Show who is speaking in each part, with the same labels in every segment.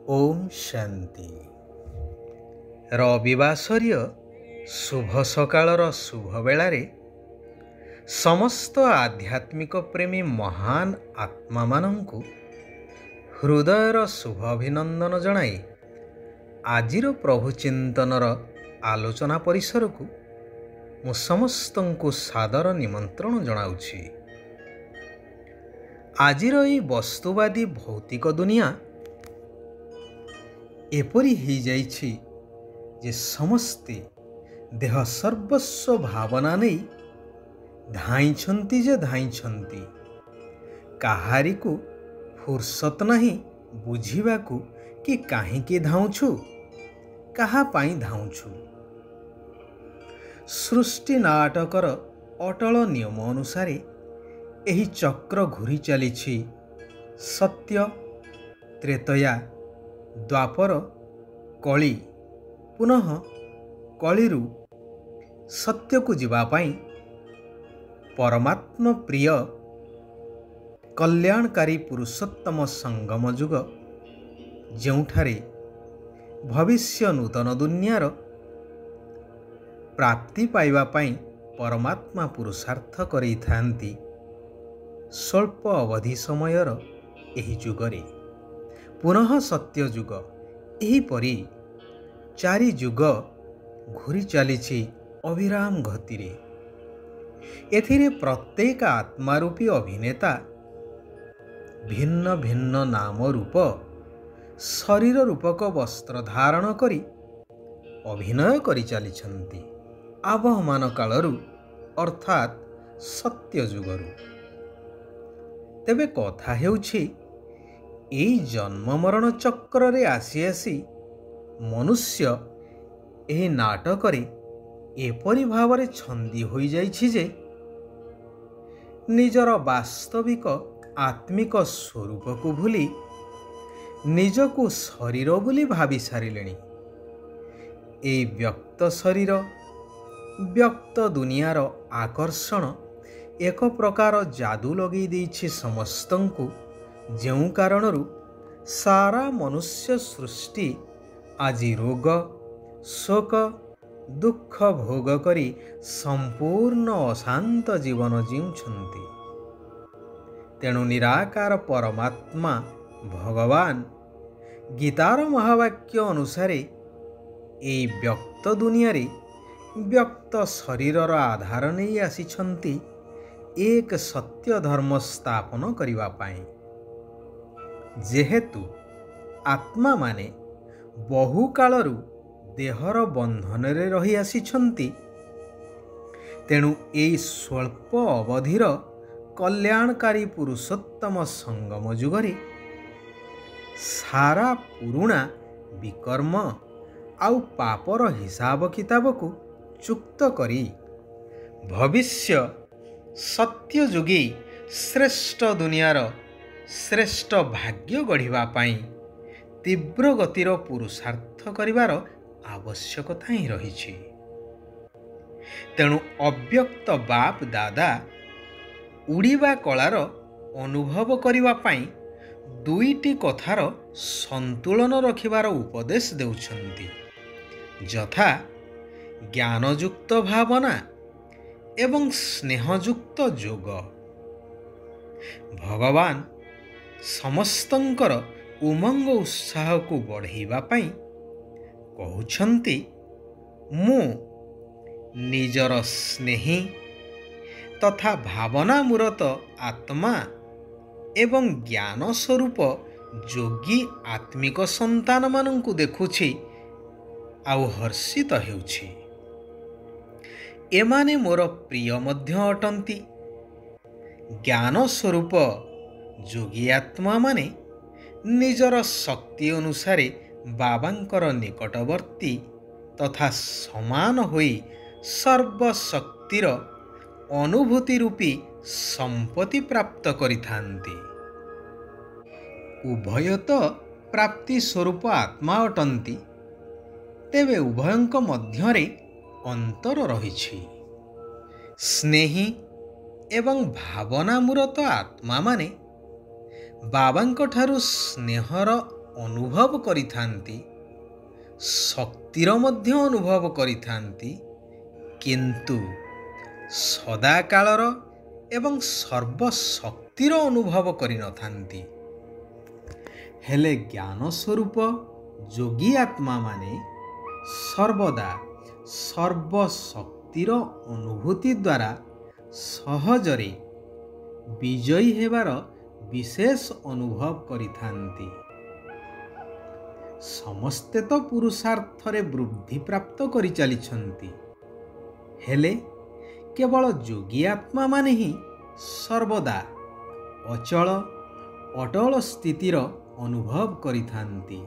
Speaker 1: ओम शांति। रविवासरीय शुभ सकाळर शुभ बेलारे समस्त आध्यात्मिक प्रेमी महान आत्मा मानंकु हृदयर शुभ अभिनंदन जणाई आजिर प्रभु चिंतनर आलोचना परिसर को मु समस्तंकु सादर निमंत्रण जणाउछि। आजिर ई वस्तुवादी भौतिक दुनिया एपरी ही जाइछि जे समस्ते देह सर्वस्व भावना नहीं धाइछंती जे धाइछंती, काहारी को फुर्सत नहीं बुझिबाकू कि काहींकी धाउछु कहा पाई धाउछु। सृष्टि नाटकर अटल नियम अनुसार एही चक्र घूरी चलिछि। सत्य त्रेतया द्वापर कली पुनः कलिरु सत्य को जीवापाई परमात्म प्रिय कल्याणकारी पुरुषोत्तम संगम जुग जेउठारे भविष्य नूतन दुनियार प्राप्ति पाइबा पाई परमात्मा पुरुषार्थ करै थांती। स्वल्प अवधि समयर एही जुगरे पुनः सत्य जुग एहीपरि चारि जुग घूरी चलिछि अविराम गतिरे। एथिरे प्रत्येक आत्मारूपी अभिनेता भिन्न भिन्न नाम रूप शरीर रूपक वस्त्र धारण करी अभिनय करि चलिछन्ति आबहमान कालरू अर्थात सत्य जुगरू। तेबे कथा हेउछि एई जन्म मरण चक्र रे आसी आसी मनुष्य एही नाटकरे एपरि भावरे छंदी होई जाइछि जे निजर वास्तविक आत्मिक स्वरूप को भूली निजको शरीर बोली भावी सारिलेଣି। एई व्यक्त शरीर व्यक्त दुनियार आकर्षण एक प्रकार जादू लगे देइछि समस्तंकु, जेउ कारणरू सारा मनुष्य सृष्टि आजि रोग शोक दुख भोग करी संपूर्ण अशांत जीवन जीउछन्ति। तेणु निराकार परमात्मा भगवान गीतार महावाक्य अनुसार एई व्यक्त दुनिया रे व्यक्त शरीरर आधार नहीं आसिछन्ति एक सत्य धर्म स्थापन करिवा पाई। जेहेतु आत्मा माने बहु कालरू देहर बंधन रे रही आसिछन्ति, तेणु एई स्वल्प अवधिर कल्याणकारी पुरुषोत्तम संगम जुगरे सारा पुरुणा विकर्म आउ पापर हिसाब किताब को चुक्त करी भविष्य सत्य जुगी श्रेष्ठ दुनियार श्रेष्ठ भाग्य गढ़िबा पाई तीव्र गतिर पुरुषार्थ करिवार आवश्यकता ही रहिछि। तेणु अव्यक्त बाप दादा उड़ीबा कलार अनुभव करिबा पाई दुईटी कथार संतुलन रखिबार उपदेश देउछन्ति, यथा ज्ञानयुक्त भावना एवं स्नेहयुक्त जोग। भगवान समस्तंकर उमंग उत्साह को बढ़ाइबा पाई कहउछन्ति, मु निजर स्नेही तथा भावना मूरत आत्मा एवं ज्ञान स्वरूप जोगी आत्मिक संतान मानंकु देखुछि आउ हर्षित हेउछि। एमाने मोर प्रिय मध्य अटंती। ज्ञान स्वरूप जोगी आत्मा माने निजर शक्ति अनुसारे बाबांकर निकटवर्ती तथा समान होई सर्वशक्तिर अनुभूति रूपी संपत्ति प्राप्त करिथांती। उभय तो प्राप्ति स्वरूप आत्मा अटंती, तेबे उभयंक मध्यरे अंतर रहिछि। स्नेही एवं भावना मूरत आत्मा माने बाबांक ठारू स्नेहर ଅନୁଭବ କରିଥାନ୍ତି, ଶକ୍ତିର ମଧ୍ୟ ଅନୁଭବ କରିଥାନ୍ତି, କିନ୍ତୁ ସଦାକାଳର ଏବଂ ସର୍ବଶକ୍ତିର ଅନୁଭବ କରିନଥାନ୍ତି। ହେଲେ ଜ୍ଞାନ ସ୍ୱରୂପ ଯୋଗୀ ଆତ୍ମାମାନେ ସର୍ବଦା ସର୍ବଶକ୍ତିର ଅନୁଭୂତି ଦ୍ୱାରା ସହଜରେ ବିଜୟୀ ହେବାର ବିଶେଷ ଅନୁଭବ କରିଥାନ୍ତି। ସମସ୍ତେ ତ ପୁରୁଷାର୍ଥରେ ବୃଦ୍ଧି ପ୍ରାପ୍ତ କରିଚାଲିଛନ୍ତି, ହେଲେ କେବଳ ଯୋଗୀ ଆତ୍ମାମାନେ ହିଁ ସର୍ବଦା ଅଚଳ ଅଟଳ ସ୍ଥିତିର ଅନୁଭବ କରିଥାନ୍ତି।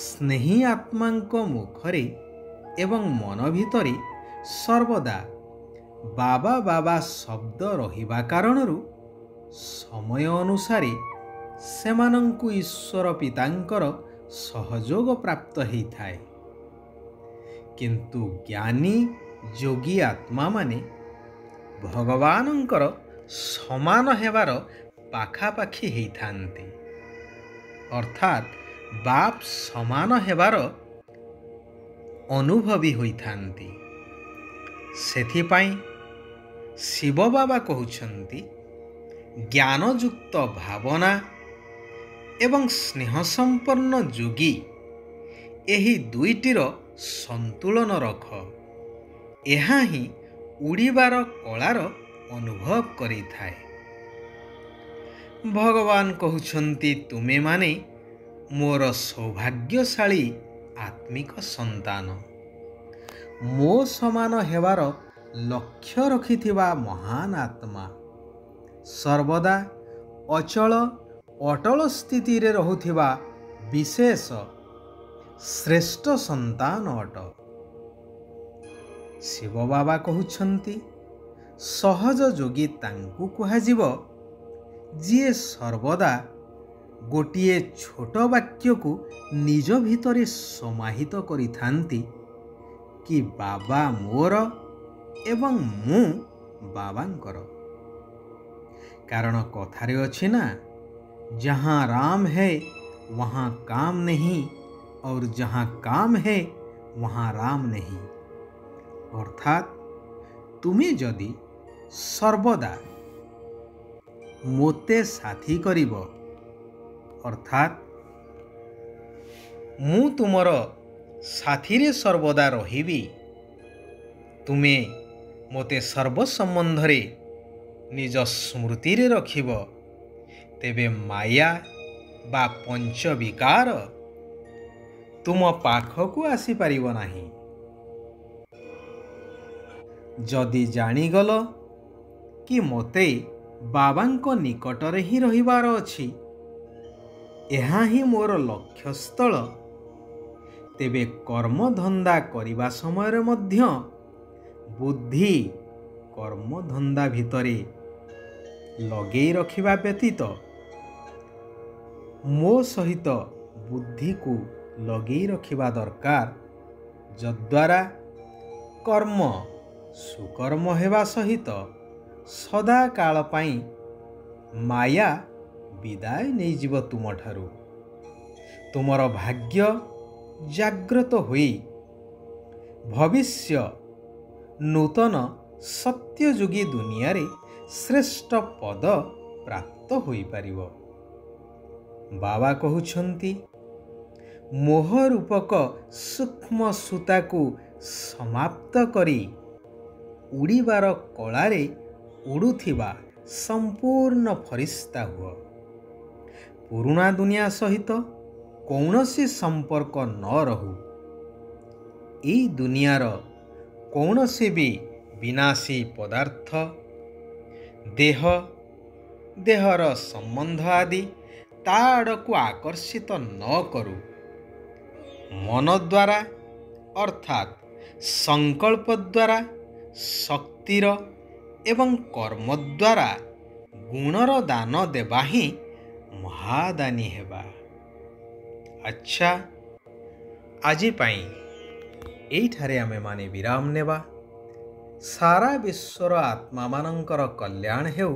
Speaker 1: ସ୍ନେହୀ ଆତ୍ମାଙ୍କ ମୁଖରେ ଏବଂ ମନ ଭିତରେ ସର୍ବଦା ବାବା ବାବା ଶବ୍ଦ ରହିବା କାରଣରୁ ସମୟ ଅନୁସାରେ ସେମାନଙ୍କୁ ଈଶ୍ୱର ପିତାଙ୍କର ସହଯୋଗ ପ୍ରାପ୍ତ ହୋଇଥାଏ। କିନ୍ତୁ ଜ୍ଞାନୀ ଯୋଗୀ ଆତ୍ମାମାନେ ଭଗବାନଙ୍କର ସମାନ ହେବାର ପାଖାପାଖି ହେଇଥାନ୍ତି, ଅର୍ଥାତ୍ ବାପ ସମାନ ହେବାର ଅନୁଭବୀ ହୋଇଥାନ୍ତି। ସେଥିପାଇଁ ଶିବ ବାବା କହୁଛନ୍ତି, ଜ୍ଞାନଯୁକ୍ତ ଭାବନା ଏବଂ ସ୍ନେହ ସମ୍ପନ୍ନ ଯୋଗୀ ଏହି ଦୁଇଟିର ସନ୍ତୁଳନ ରଖ। ଏହା ହିଁ ଉଡ଼ିବାର କଳାର ଅନୁଭବ କରିଥାଏ। ଭଗବାନ କହୁଛନ୍ତି, ତୁମେମାନେ ମୋର ସୌଭାଗ୍ୟଶାଳୀ ଆତ୍ମିକ ସନ୍ତାନ। ମୋ ସମାନ ହେବାର ଲକ୍ଷ୍ୟ ରଖିଥିବା ମହାନ ଆତ୍ମା, ସର୍ବଦା ଅଚଳ ଅଟଳ ସ୍ଥିତିରେ ରହୁଥିବା ବିଶେଷ ଶ୍ରେଷ୍ଠ ସନ୍ତାନ ଅଟ। ଶିବ ବାବା କହୁଛନ୍ତି, ସହଜ ଯୋଗୀ ତାଙ୍କୁ କୁହାଯିବ ଯିଏ ସର୍ବଦା ଗୋଟିଏ ଛୋଟ ବାକ୍ୟକୁ ନିଜ ଭିତରେ ସମାହିତ କରିଥାନ୍ତି କି ବାବା ମୋର ଏବଂ ମୁଁ ବାବାଙ୍କର। କାରଣ କଥାରେ ଅଛି ନା, जहाँ राम है वहाँ काम नहीं और जहाँ काम है वहाँ राम नहीं। अर्थात तुमे जदि सर्वदा मोते साथी करिब, अर्थात मु तुमर साथी रे सर्वदा रहिबी, तुमे मोते सर्व संबंधरे निज स्मृति रे रखिब, तेबे माया बा पंच विकार तुम पाखकु आसी पारिब नाही। जदि जानिगल कि मोते बाबांको निकटरे ही रहिबार अछि, एहा ही मोर लक्ष्यस्थल, तेबे कर्मधंदा करिबा समय मध्य बुद्धि कर्मधंदा भितरे लगेई रखिबा व्यतीत मो सहित बुद्धि को लगेई रखिबा दरकार, जद्वारा कर्म सुकर्म हेबा सहित सदा काल पाई माया विदाय नहीं जीव तुमठारु। तुमर भाग्य जाग्रत होई भविष्य नूतन सत्ययुगी दुनिया रे श्रेष्ठ पद प्राप्त होई पारिबो। बाबा कहउछंती, मोह रूपक सूक्ष्म सूता को समाप्त करी उड़ीबार कलारे उड़ुथिबा संपूर्ण फरिश्ता हुआ। पुराना दुनिया सहित कौनसी संपर्क न रहू। ई दुनियार कौनसी भी विनाशी पदार्थ देह देहर संबंध आदि ता आड़कू आकर्षित न करू। मन द्वारा अर्थात संकल्प द्वारा शक्तिर एवं कर्म द्वारा गुणर दान देवा ही महादानी हेबा। अच्छा, आजी पाई एठारे आमे माने विराम नेबा। सारा विश्वर आत्मा मानंकर कल्याण हेउ,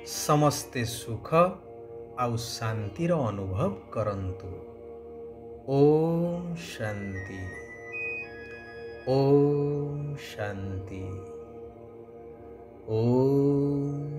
Speaker 1: समस्ते सुख ଆଉ ଶାନ୍ତିର ଅନୁଭବ କରନ୍ତୁ। ଓମ୍ ଶାନ୍ତି। ଓମ୍ ଶାନ୍ତି। ଓମ୍